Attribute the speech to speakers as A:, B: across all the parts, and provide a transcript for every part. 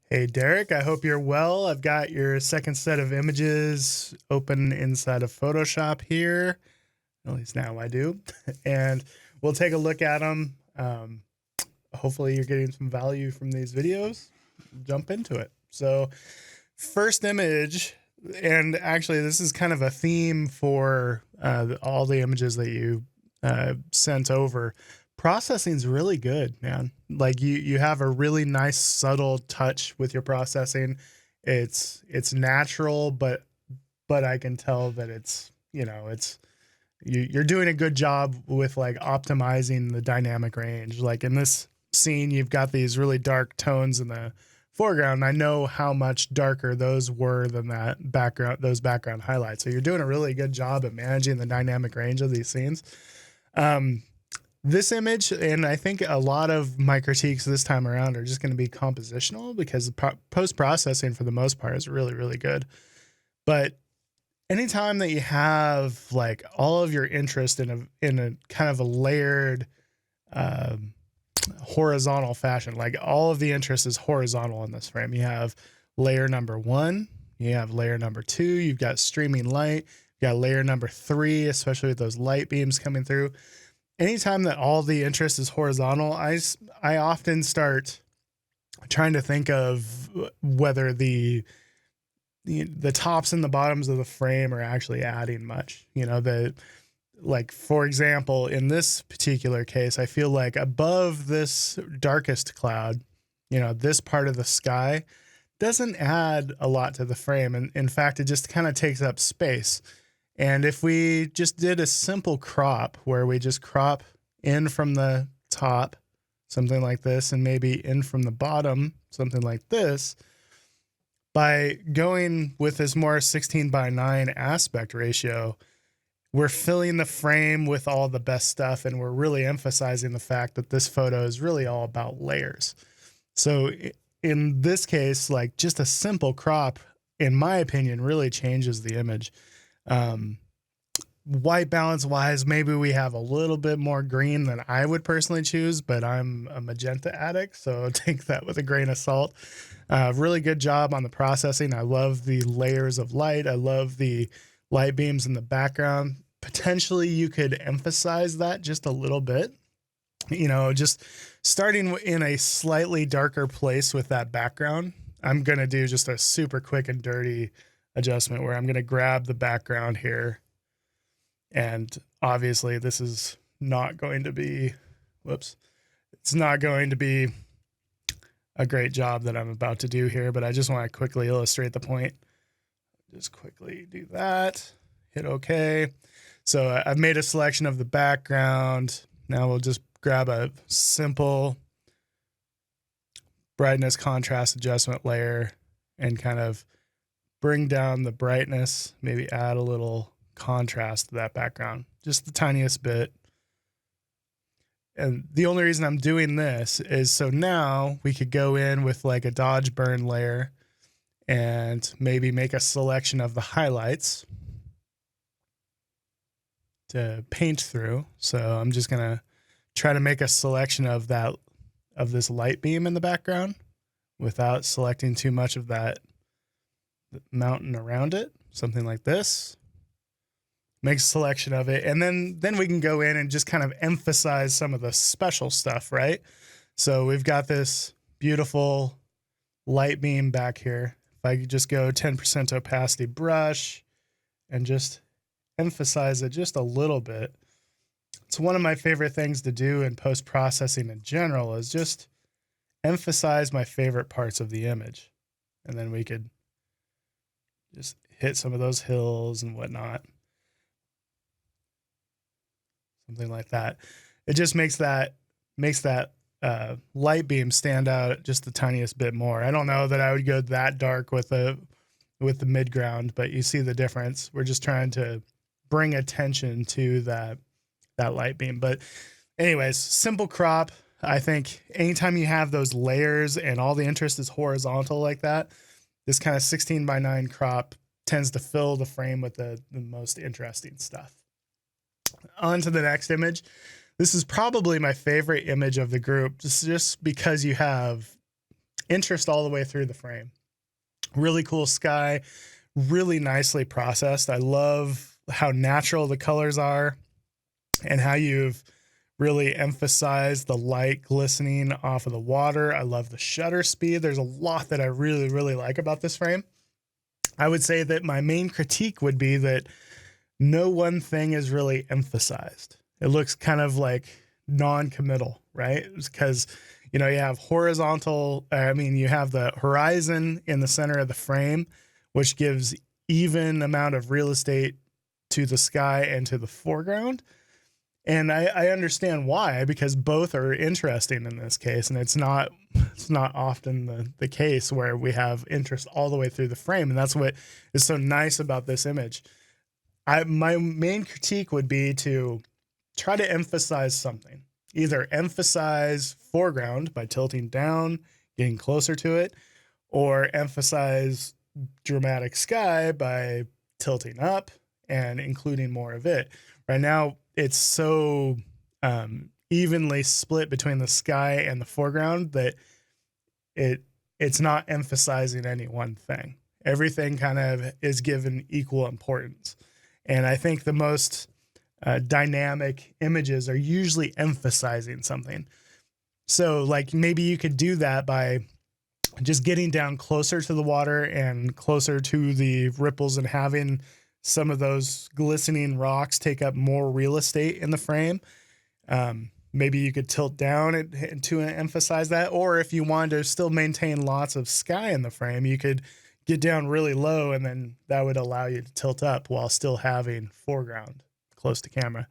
A: Hey, Derek, I hope you're well. I've got your second set of images open inside of Photoshop here. At least now I do. And we'll take a look at them. Hopefully, you're getting some value from these videos. Jump into it. So, first image, and actually, this is kind of a theme for all the images that you sent over. Processing's really good, man. Like you have a really nice subtle touch with your processing. It's natural, but I can tell that it's you're doing a good job with like optimizing the dynamic range. Like in this scene, you've got these really dark tones in the foreground. I know how much darker those were than those background highlights. So you're doing a really good job at managing the dynamic range of these scenes. Um, this image, and I think a lot of my critiques this time around are just going to be compositional because post processing for the most part is really, really good. But anytime that you have like all of your interest in a kind of a layered um, horizontal fashion, like all of the interest is horizontal in this frame. You have layer number one, you have layer number two, you've got streaming light, you got layer number three, especially with those light beams coming through. Anytime that all the interest is horizontal, I often start trying to think of whether the tops and the bottoms of the frame are actually adding much. Like for example, in this particular case, I feel like above this darkest cloud, this part of the sky doesn't add a lot to the frame. And in fact, it just kind of takes up space. And if we just did a simple crop where we just crop in from the top, something like this, and maybe in from the bottom, something like this, by going with this more 16:9 aspect ratio, we're filling the frame with all the best stuff. And we're really emphasizing the fact that this photo is really all about layers. So in this case, like just a simple crop, in my opinion, really changes the image. Um, White balance wise, maybe we have a little bit more green than I would personally choose, but I'm a magenta addict, so take that with a grain of salt. Really good job on the processing. I love the layers of light. I love the light beams in the background. Potentially, you could emphasize that just a little bit. Just starting in a slightly darker place with that background. I'm going to do just a super quick and dirty adjustment where I'm going to grab the background here. And obviously, this is not going to be, it's not going to be a great job that I'm about to do here, but I just want to quickly illustrate the point. Just quickly do that, hit OK. So I've made a selection of the background. Now we'll just grab a simple brightness contrast adjustment layer and kind of bring down the brightness, maybe add a little contrast to that background, just the tiniest bit. And the only reason I'm doing this is so now we could go in with like a dodge burn layer and maybe make a selection of the highlights to paint through. So I'm just going to try to make a selection of this light beam in the background without selecting too much of that mountain around it. Something like this. Make a selection of it, and then we can go in and just kind of emphasize some of the special stuff, right? So we've got this beautiful light beam back here. If I could just go 10% opacity brush and just emphasize it just a little bit. It's one of my favorite things to do in post-processing in general is just emphasize my favorite parts of the image. And then we could just hit some of those hills and whatnot. Something like that. It just makes that light beam stand out just the tiniest bit more. I don't know that I would go that dark with the midground, but you see the difference. We're just trying to bring attention to that light beam. But anyways, simple crop. I think anytime you have those layers and all the interest is horizontal like that, this kind of 16:9 crop tends to fill the frame with the most interesting stuff. On to the next image. This is probably my favorite image of the group, just because you have interest all the way through the frame. Really cool sky, really nicely processed. I love how natural the colors are and how you've really emphasized the light glistening off of the water. I love the shutter speed. There's a lot that I really, really like about this frame. I would say that my main critique would be that no one thing is really emphasized. It looks kind of like non-committal, right? Because, you know, you have you have the horizon in the center of the frame, which gives even amount of real estate to the sky and to the foreground. And I understand why, because both are interesting in this case. And it's not often the case where we have interest all the way through the frame. And that's what is so nice about this image. My main critique would be to try to emphasize something. Either emphasize foreground by tilting down, getting closer to it, or emphasize dramatic sky by tilting up and including more of it. Right now, it's so evenly split between the sky and the foreground that it's not emphasizing any one thing. Everything kind of is given equal importance. And I think the most dynamic images are usually emphasizing something. So like maybe you could do that by just getting down closer to the water and closer to the ripples and having some of those glistening rocks take up more real estate in the frame. Maybe you could tilt down to emphasize that. Or if you wanted to still maintain lots of sky in the frame, you could get down really low, and then that would allow you to tilt up while still having foreground close to camera.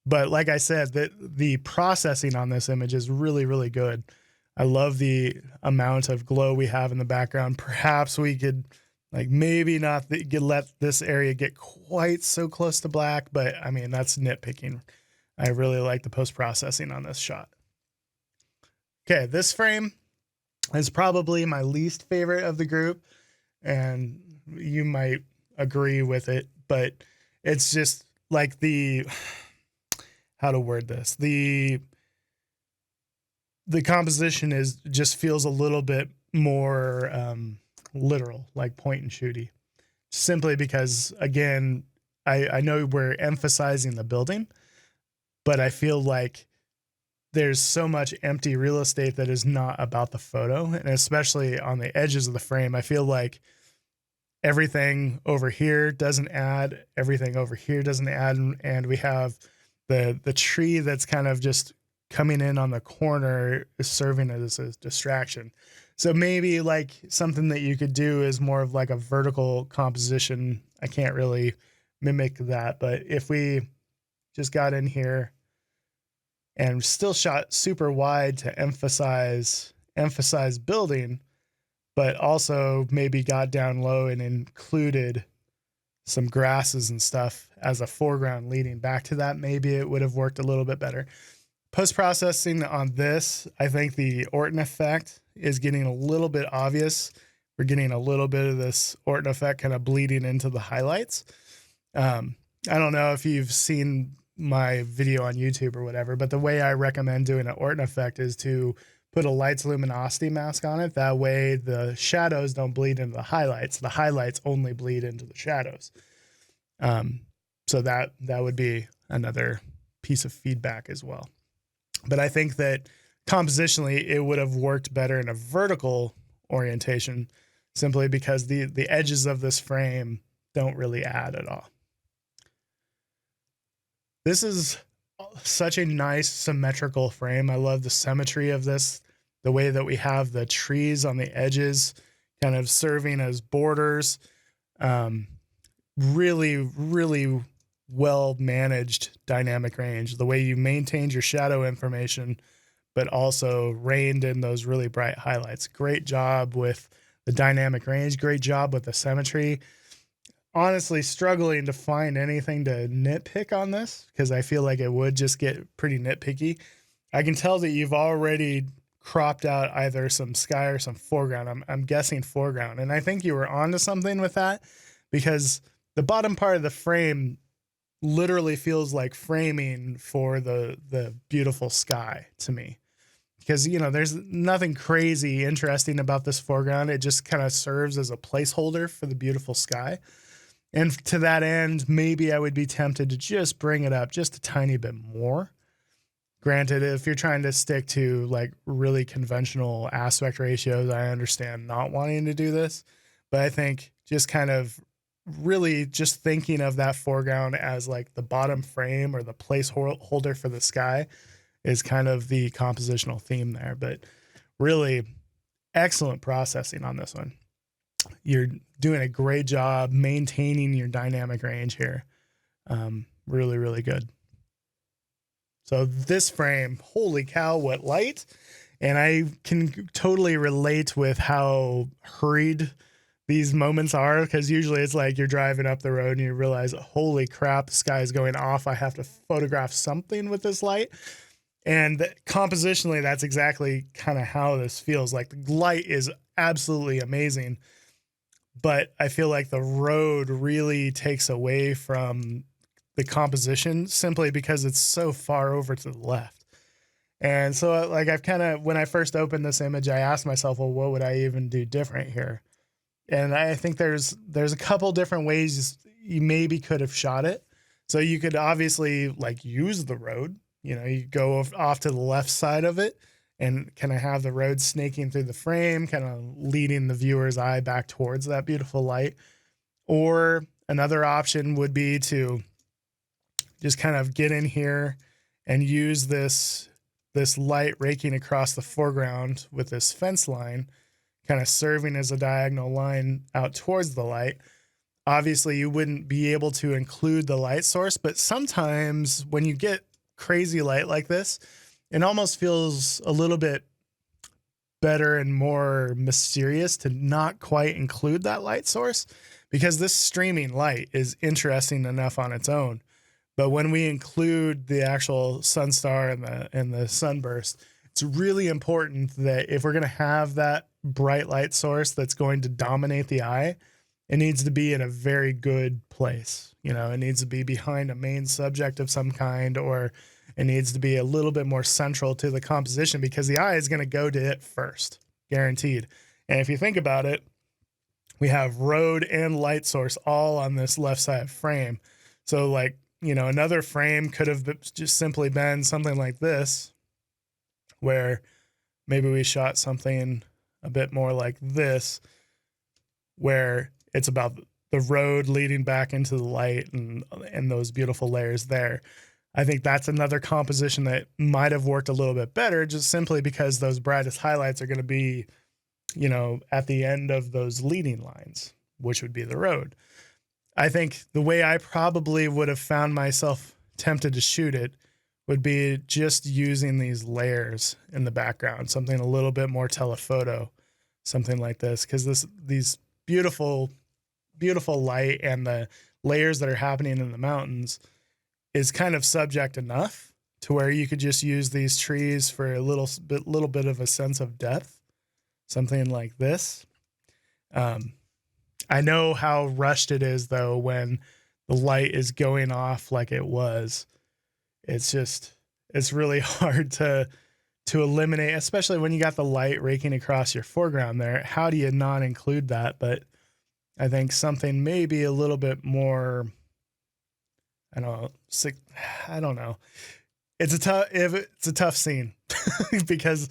A: But like I said, the processing on this image is really, really good. I love the amount of glow we have in the background. Perhaps we could maybe not let this area get quite so close to black, but I mean, that's nitpicking. I really like the post-processing on this shot. Okay, this frame is probably my least favorite of the group, and you might agree with it, but it's just like how to word this. The composition just feels a little bit more literal, like point and shooty, simply because, again, I know we're emphasizing the building, but I feel like there's so much empty real estate that is not about the photo. And especially on the edges of the frame, I feel like everything over here doesn't add, everything over here doesn't add. And we have the tree that's kind of just coming in on the corner is serving as a distraction. So maybe like something that you could do is more of like a vertical composition. I can't really mimic that, but if we just got in here and still shot super wide to emphasize building, but also maybe got down low and included some grasses and stuff as a foreground leading back to that, maybe it would have worked a little bit better. Post-processing on this, I think the Orton effect is getting a little bit obvious. We're getting a little bit of this Orton effect kind of bleeding into the highlights. I don't know if you've seen my video on YouTube or whatever, but the way I recommend doing an Orton effect is to put a lights luminosity mask on it. That way the shadows don't bleed into the highlights. The highlights only bleed into the shadows. So that would be another piece of feedback as well. But I think that compositionally it would have worked better in a vertical orientation, simply because the edges of this frame don't really add at all. This is such a nice symmetrical frame. I love the symmetry of this, the way that we have the trees on the edges kind of serving as borders. Really, really well managed dynamic range, the way you maintained your shadow information, but also reined in those really bright highlights. Great job with the dynamic range. Great job with the symmetry. Honestly, struggling to find anything to nitpick on this, because I feel like it would just get pretty nitpicky. I can tell that you've already cropped out either some sky or some foreground. I'm guessing foreground. And I think you were onto something with that, because the bottom part of the frame literally feels like framing for the beautiful sky to me. because, you know, there's nothing crazy interesting about this foreground. It just kind of serves as a placeholder for the beautiful sky. And to that end, maybe I would be tempted to just bring it up just a tiny bit more. Granted, if you're trying to stick to like really conventional aspect ratios, I understand not wanting to do this. But I think just kind of really just thinking of that foreground as like the bottom frame or the placeholder for the sky is kind of the compositional theme there. But really excellent processing on this one. You're doing a great job maintaining your dynamic range here. Really, really good. So this frame, holy cow, what light. And I can totally relate with how hurried these moments are, because usually it's like you're driving up the road and you realize, holy crap, the sky is going off. I have to photograph something with this light. And compositionally, that's exactly kind of how this feels. Like the light is absolutely amazing, but I feel like the road really takes away from the composition simply because it's so far over to the left. And so like I've kind of, when I first opened this image, I asked myself, well, what would I even do different here? And I think there's a couple different ways you maybe could have shot it. So you could obviously like use the road, you know, you go off to the left side of it and kind of have the road snaking through the frame, kind of leading the viewer's eye back towards that beautiful light. Or another option would be to just kind of get in here and use this light raking across the foreground with this fence line, kind of serving as a diagonal line out towards the light. Obviously, you wouldn't be able to include the light source, but sometimes when you get crazy light like this, it almost feels a little bit better and more mysterious to not quite include that light source, because this streaming light is interesting enough on its own. But when we include the actual sun star and the sunburst, it's really important that if we're going to have that bright light source that's going to dominate the eye, it needs to be in a very good place. You know, it needs to be behind a main subject of some kind, or it needs to be a little bit more central to the composition, because the eye is going to go to it first, guaranteed. And if you think about it, we have road and light source all on this left side frame. So like, you know, another frame could have just simply been something like this, where maybe we shot something a bit more like this, where it's about the road leading back into the light and those beautiful layers there. I think that's another composition that might have worked a little bit better, just simply because those brightest highlights are going to be, you know, at the end of those leading lines, which would be the road. I think the way I probably would have found myself tempted to shoot it would be just using these layers in the background, something a little bit more telephoto, something like this, because these beautiful light and the layers that are happening in the mountains is kind of subject enough to where you could just use these trees for a little bit of a sense of depth, something like this. I know how rushed it is though when the light is going off like it was. It's really hard to eliminate, especially when you got the light raking across your foreground there. How do you not include that? But I think something maybe a little bit more, I don't know. It's a tough scene because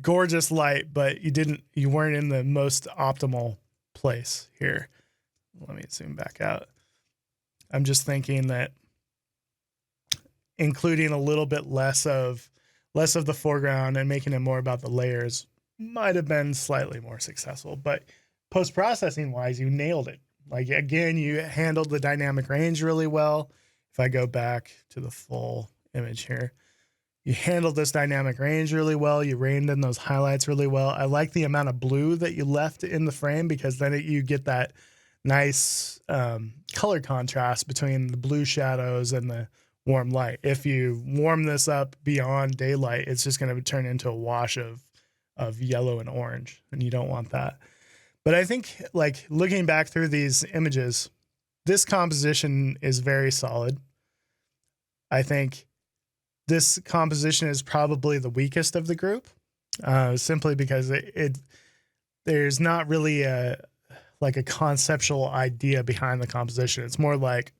A: gorgeous light, but you weren't in the most optimal place here. Let me zoom back out. I'm just thinking that including a little bit less of the foreground and making it more about the layers might have been slightly more successful, but post-processing wise, you nailed it. Like, again, you handled the dynamic range really well. If I go back to the full image here, you handled this dynamic range really well. You reined in those highlights really well. I like the amount of blue that you left in the frame, because then you get that nice color contrast between the blue shadows and the warm light. If you warm this up beyond daylight, it's just going to turn into a wash of yellow and orange, and you don't want that. But I think, like, looking back through these images, this composition is very solid. I think this composition is probably the weakest of the group. simply because there's not really like a conceptual idea behind the composition. It's more like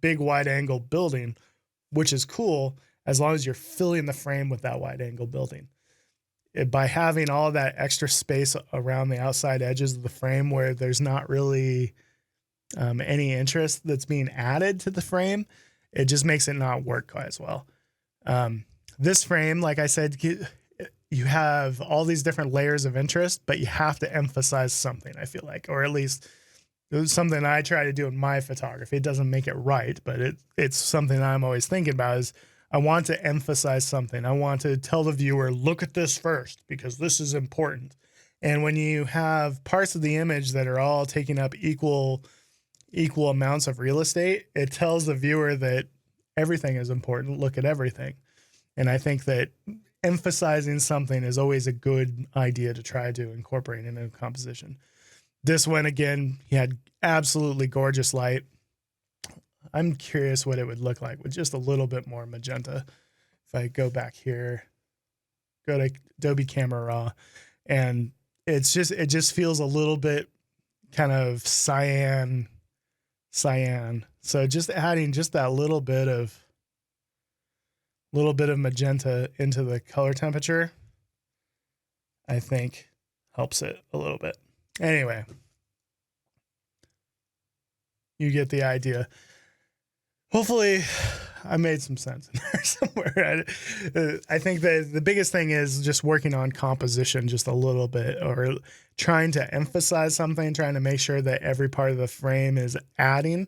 A: big wide angle building, which is cool as long as you're filling the frame with that wide angle building. By having all that extra space around the outside edges of the frame where there's not really any interest that's being added to the frame, it just makes it not work quite as well. This frame, like I said, you have all these different layers of interest, but you have to emphasize something, I feel like, or at least it was something I try to do in my photography. It doesn't make it right, but it's something I'm always thinking about is I want to emphasize something. I want to tell the viewer, look at this first, because this is important. And when you have parts of the image that are all taking up equal amounts of real estate, it tells the viewer that everything is important. Look at everything. And I think that emphasizing something is always a good idea to try to incorporate into a composition. This one, again, he had absolutely gorgeous light. I'm curious what it would look like with just a little bit more magenta. If I go back here, go to Adobe Camera Raw, and it just feels a little bit kind of cyan. So just adding just that little bit of magenta into the color temperature, I think helps it a little bit. Anyway, you get the idea. Hopefully I made some sense in there somewhere. I think that the biggest thing is just working on composition just a little bit, or trying to emphasize something, trying to make sure that every part of the frame is adding.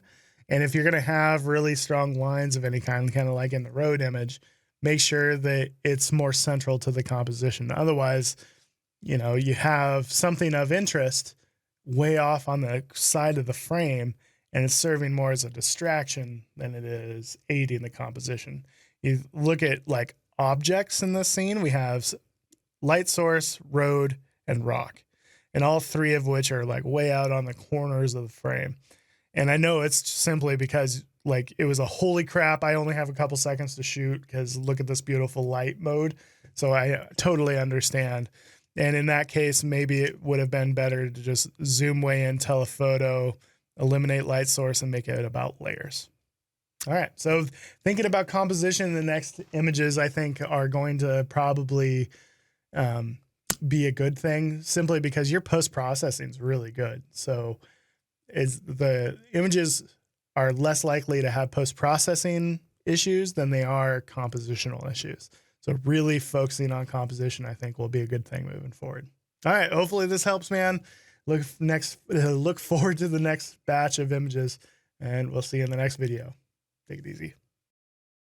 A: And if you're going to have really strong lines of any kind of like in the road image, make sure that it's more central to the composition. Otherwise, you know, you have something of interest way off on the side of the frame, and it's serving more as a distraction than it is aiding the composition. You look at like objects in this scene, we have light source, road, and rock, and all three of which are like way out on the corners of the frame. And I know it's simply because like it was a holy crap, I only have a couple seconds to shoot because look at this beautiful light mode. So I totally understand. And in that case, maybe it would have been better to just zoom way in, telephoto, eliminate light source, and make it about layers. All right. So thinking about composition, the next images I think are going to probably be a good thing, simply because your post-processing is really good. So the images are less likely to have post-processing issues than they are compositional issues. So really focusing on composition, I think, will be a good thing moving forward. All right. Hopefully this helps, man. Look forward to the next batch of images, and we'll see you in the next video. Take it easy.